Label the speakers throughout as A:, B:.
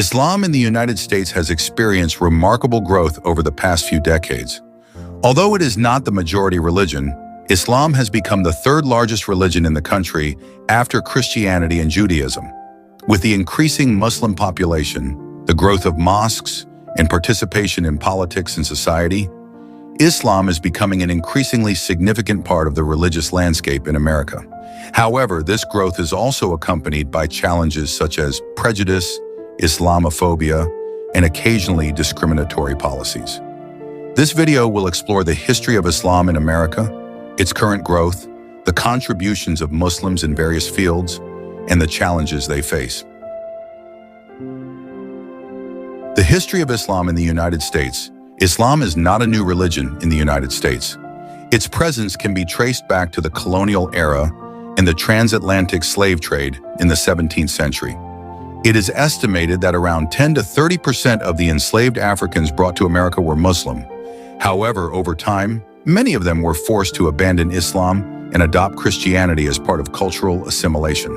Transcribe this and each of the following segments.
A: Islam in the United States has experienced remarkable growth over the past few decades. Although it is not the majority religion, Islam has become the third largest religion in the country after Christianity and Judaism. With the increasing Muslim population, the growth of mosques, and participation in politics and society, Islam is becoming an increasingly significant part of the religious landscape in America. However, this growth is also accompanied by challenges such as prejudice, Islamophobia, and occasionally discriminatory policies. This video will explore the history of Islam in America, its current growth, the contributions of Muslims in various fields, and the challenges they face. The history of Islam in the United States. Islam is not a new religion in the United States. Its presence can be traced back to the colonial era and the transatlantic slave trade in the 17th century. It is estimated that around 10 to 30% of the enslaved Africans brought to America were Muslim. However, over time, many of them were forced to abandon Islam and adopt Christianity as part of cultural assimilation.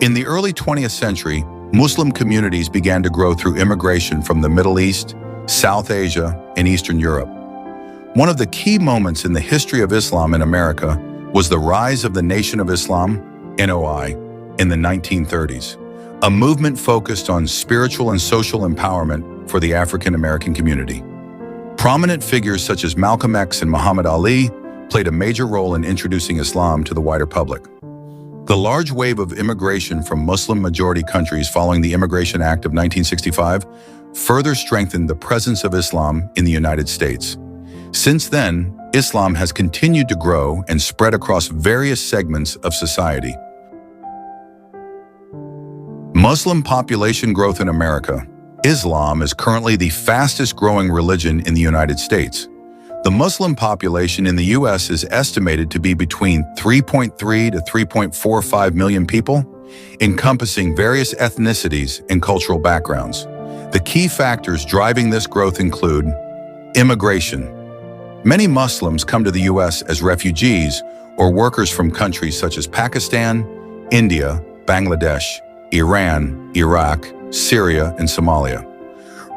A: In the early 20th century, Muslim communities began to grow through immigration from the Middle East, South Asia, and Eastern Europe. One of the key moments in the history of Islam in America was the rise of the Nation of Islam, NOI, in the 1930s, a movement focused on spiritual and social empowerment for the African American community. Prominent figures such as Malcolm X and Muhammad Ali played a major role in introducing Islam to the wider public. The large wave of immigration from Muslim-majority countries following the Immigration Act of 1965 further strengthened the presence of Islam in the United States. Since then, Islam has continued to grow and spread across various segments of society. Muslim population growth in America. Islam is currently the fastest-growing religion in the United States. The Muslim population in the U.S. is estimated to be between 3.3 to 3.45 million people, encompassing various ethnicities and cultural backgrounds. The key factors driving this growth include immigration. Many Muslims come to the U.S. as refugees or workers from countries such as Pakistan, India, Bangladesh, Iran, Iraq, Syria, and Somalia.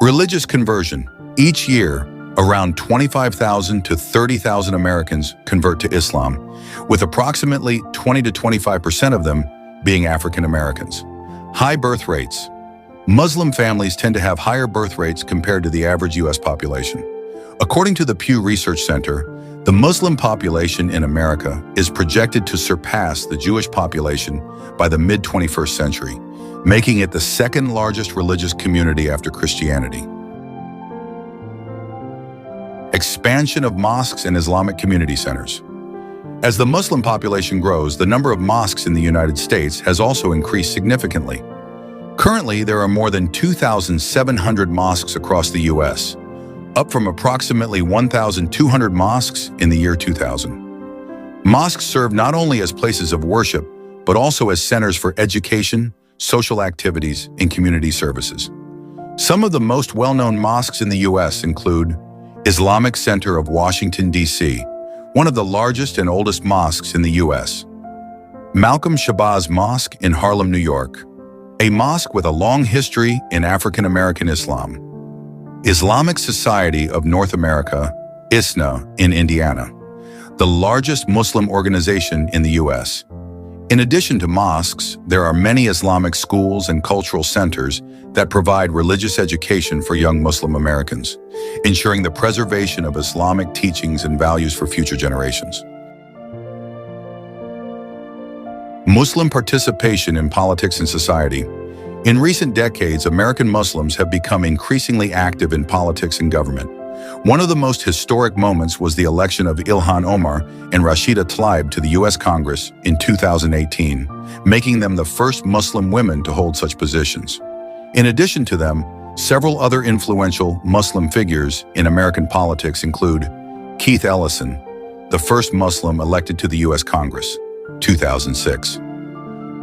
A: Religious conversion. Each year, around 25,000 to 30,000 Americans convert to Islam, with approximately 20 to 25% of them being African Americans. High birth rates. Muslim families tend to have higher birth rates compared to the average U.S. population. According to the Pew Research Center, the Muslim population in America is projected to surpass the Jewish population by the mid-21st century, making it the second largest religious community after Christianity. Expansion of mosques and Islamic community centers. As the Muslim population grows, the number of mosques in the United States has also increased significantly. Currently, there are more than 2,700 mosques across the U.S., up from approximately 1,200 mosques in the year 2000. Mosques serve not only as places of worship, but also as centers for education, social activities, and community services. Some of the most well-known mosques in the U.S. include Islamic Center of Washington, D.C., one of the largest and oldest mosques in the U.S. Malcolm Shabazz Mosque in Harlem, New York, a mosque with a long history in African American Islam. Islamic Society of North America, ISNA, in Indiana, the largest Muslim organization in the U.S. In addition to mosques, there are many Islamic schools and cultural centers that provide religious education for young Muslim Americans, ensuring the preservation of Islamic teachings and values for future generations. Muslim participation in politics and society. In recent decades, American Muslims have become increasingly active in politics and government. One of the most historic moments was the election of Ilhan Omar and Rashida Tlaib to the U.S. Congress in 2018, making them the first Muslim women to hold such positions. In addition to them, several other influential Muslim figures in American politics include Keith Ellison, the first Muslim elected to the U.S. Congress, 2006.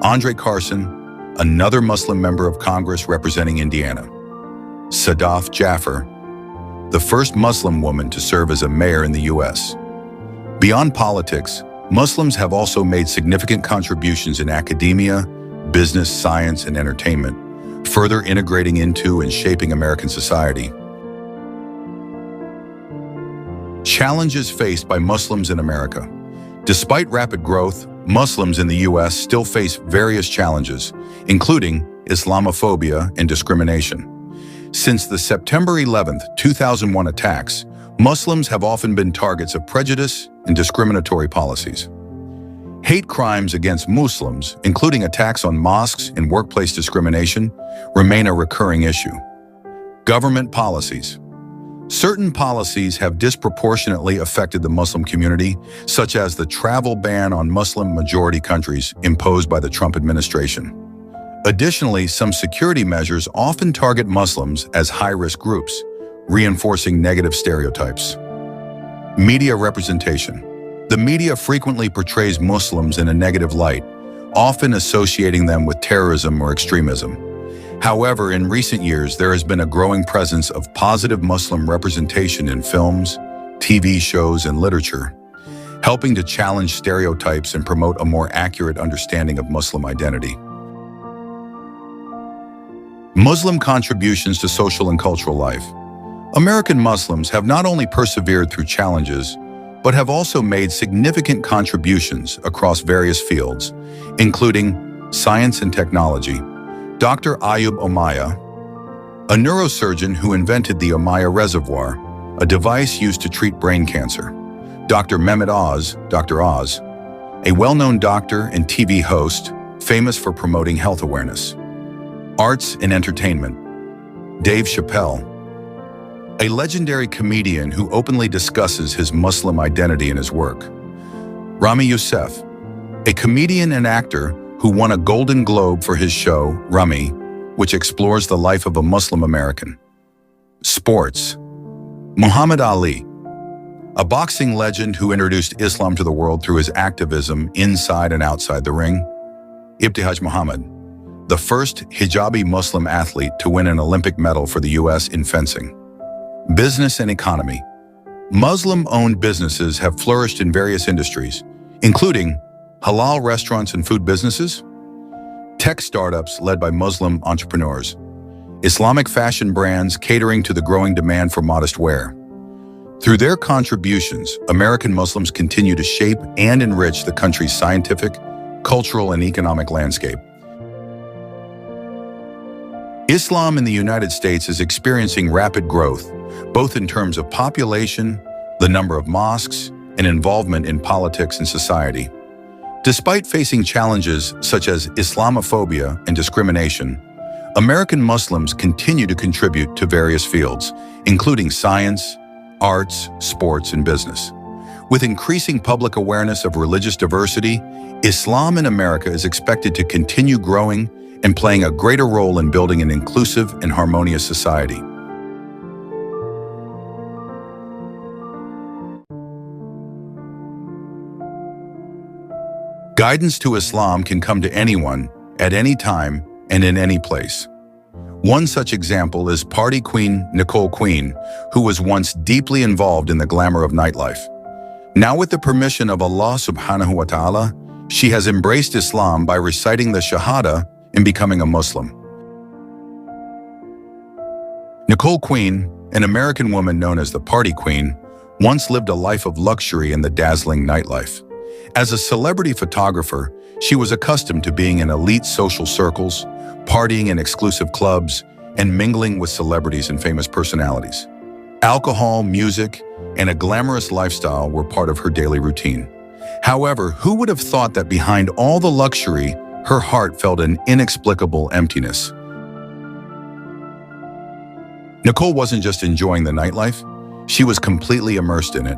A: Andre Carson, another Muslim member of Congress representing Indiana. Sadaf Jaffer, the first Muslim woman to serve as a mayor in the U.S. Beyond politics, Muslims have also made significant contributions in academia, business, science, and entertainment, further integrating into and shaping American society. Challenges faced by Muslims in America. Despite rapid growth, Muslims in the U.S. still face various challenges, including Islamophobia and discrimination. Since the September 11, 2001 attacks, Muslims have often been targets of prejudice and discriminatory policies. Hate crimes against Muslims, including attacks on mosques and workplace discrimination, remain a recurring issue. Government policies. Certain policies have disproportionately affected the Muslim community, such as the travel ban on Muslim-majority countries imposed by the Trump administration. Additionally, some security measures often target Muslims as high-risk groups, reinforcing negative stereotypes. Media representation. The media frequently portrays Muslims in a negative light, often associating them with terrorism or extremism. However, in recent years, there has been a growing presence of positive Muslim representation in films, TV shows, and literature, helping to challenge stereotypes and promote a more accurate understanding of Muslim identity. Muslim contributions to social and cultural life. American Muslims have not only persevered through challenges, but have also made significant contributions across various fields, including science and technology. Dr. Ayub Omiya, a neurosurgeon who invented the Omiya Reservoir, a device used to treat brain cancer. Dr. Mehmet Oz, Dr. Oz, a well-known doctor and TV host famous for promoting health awareness. Arts and entertainment. Dave Chappelle, a legendary comedian who openly discusses his Muslim identity in his work. Rami Youssef, a comedian and actor who won a Golden Globe for his show, Rami, which explores the life of a Muslim American. Sports. Muhammad Ali, a boxing legend who introduced Islam to the world through his activism inside and outside the ring. Ibtihaj Muhammad, the first hijabi Muslim athlete to win an Olympic medal for the U.S. in fencing. Business and economy. Muslim-owned businesses have flourished in various industries, including halal restaurants and food businesses, tech startups led by Muslim entrepreneurs, Islamic fashion brands catering to the growing demand for modest wear. Through their contributions, American Muslims continue to shape and enrich the country's scientific, cultural, and economic landscape. Islam in the United States is experiencing rapid growth, both in terms of population, the number of mosques, and involvement in politics and society. Despite facing challenges such as Islamophobia and discrimination, American Muslims continue to contribute to various fields, including science, arts, sports, and business. With increasing public awareness of religious diversity, Islam in America is expected to continue growing and playing a greater role in building an inclusive and harmonious society. Guidance to Islam can come to anyone, at any time, and in any place. One such example is party queen Nicole Queen, who was once deeply involved in the glamour of nightlife. Now, with the permission of Allah subhanahu wa ta'ala, she has embraced Islam by reciting the Shahada and becoming a Muslim. Nicole Queen, an American woman known as the Party Queen, once lived a life of luxury in the dazzling nightlife. As a celebrity photographer, she was accustomed to being in elite social circles, partying in exclusive clubs, and mingling with celebrities and famous personalities. Alcohol, music, and a glamorous lifestyle were part of her daily routine. However, who would have thought that behind all the luxury, her heart felt an inexplicable emptiness? Nicole wasn't just enjoying the nightlife, she was completely immersed in it.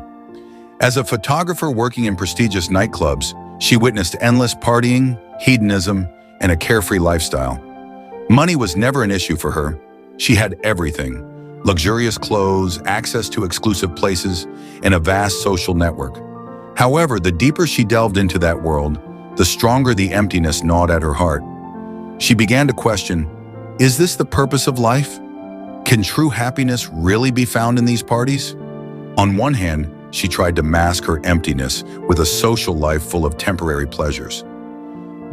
A: As a photographer working in prestigious nightclubs, she witnessed endless partying, hedonism, and a carefree lifestyle. Money was never an issue for her. She had everything: luxurious clothes, access to exclusive places, and a vast social network. However, the deeper she delved into that world, the stronger the emptiness gnawed at her heart. She began to question, is this the purpose of life? Can true happiness really be found in these parties? On one hand, she tried to mask her emptiness with a social life full of temporary pleasures.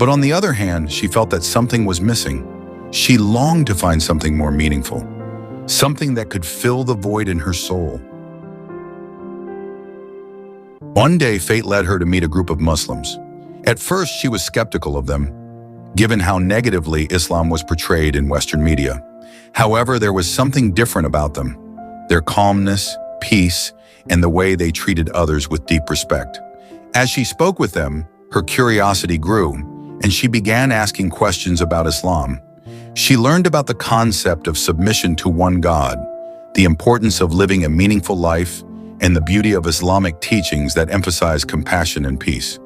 A: But on the other hand, she felt that something was missing. She longed to find something more meaningful, something that could fill the void in her soul. One day, fate led her to meet a group of Muslims. At first, she was skeptical of them, given how negatively Islam was portrayed in Western media. However, there was something different about them: their calmness, peace, and the way they treated others with deep respect. As she spoke with them, her curiosity grew, and she began asking questions about Islam. She learned about the concept of submission to one God, the importance of living a meaningful life, and the beauty of Islamic teachings that emphasize compassion and peace.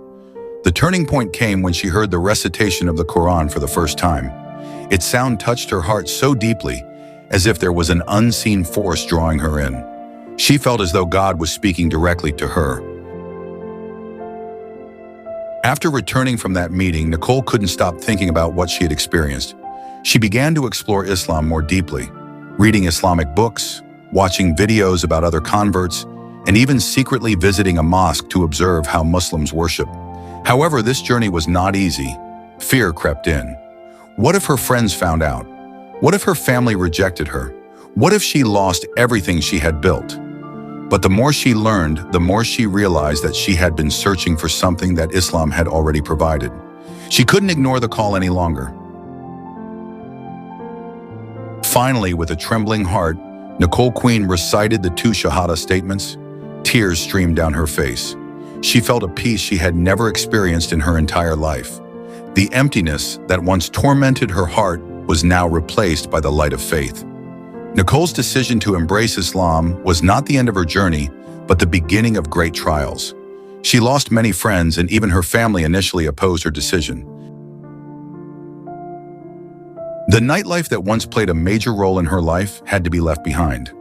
A: The turning point came when she heard the recitation of the Quran for the first time. Its sound touched her heart so deeply, as if there was an unseen force drawing her in. She felt as though God was speaking directly to her. After returning from that meeting, Nicole couldn't stop thinking about what she had experienced. She began to explore Islam more deeply, reading Islamic books, watching videos about other converts, and even secretly visiting a mosque to observe how Muslims worship. However, this journey was not easy. Fear crept in. What if her friends found out? What if her family rejected her? What if she lost everything she had built? But the more she learned, the more she realized that she had been searching for something that Islam had already provided. She couldn't ignore the call any longer. Finally, with a trembling heart, Nicole Queen recited the 2 Shahada statements. Tears streamed down her face. She felt a peace she had never experienced in her entire life. The emptiness that once tormented her heart was now replaced by the light of faith. Nicole's decision to embrace Islam was not the end of her journey, but the beginning of great trials. She lost many friends, and even her family initially opposed her decision. The nightlife that once played a major role in her life had to be left behind.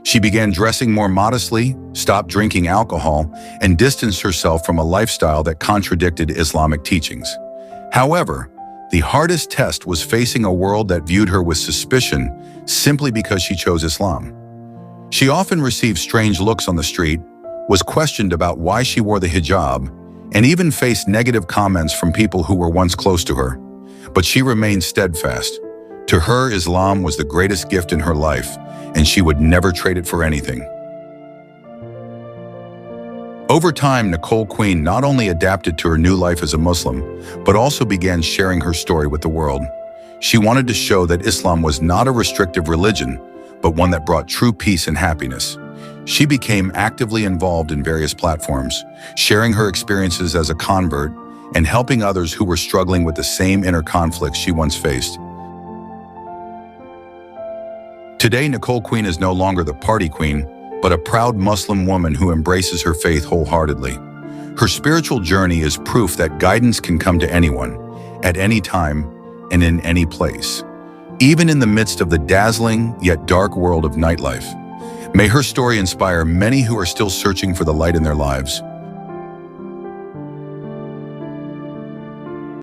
A: She began dressing more modestly, stopped drinking alcohol, and distanced herself from a lifestyle that contradicted Islamic teachings. However, the hardest test was facing a world that viewed her with suspicion simply because she chose Islam. She often received strange looks on the street, was questioned about why she wore the hijab, and even faced negative comments from people who were once close to her. But she remained steadfast. To her, Islam was the greatest gift in her life, and she would never trade it for anything. Over time, Nicole Queen not only adapted to her new life as a Muslim, but also began sharing her story with the world. She wanted to show that Islam was not a restrictive religion, but one that brought true peace and happiness. She became actively involved in various platforms, sharing her experiences as a convert and helping others who were struggling with the same inner conflicts she once faced. Today, Nicole Queen is no longer the party queen, but a proud Muslim woman who embraces her faith wholeheartedly. Her spiritual journey is proof that guidance can come to anyone, at any time, and in any place, even in the midst of the dazzling yet dark world of nightlife. May her story inspire many who are still searching for the light in their lives.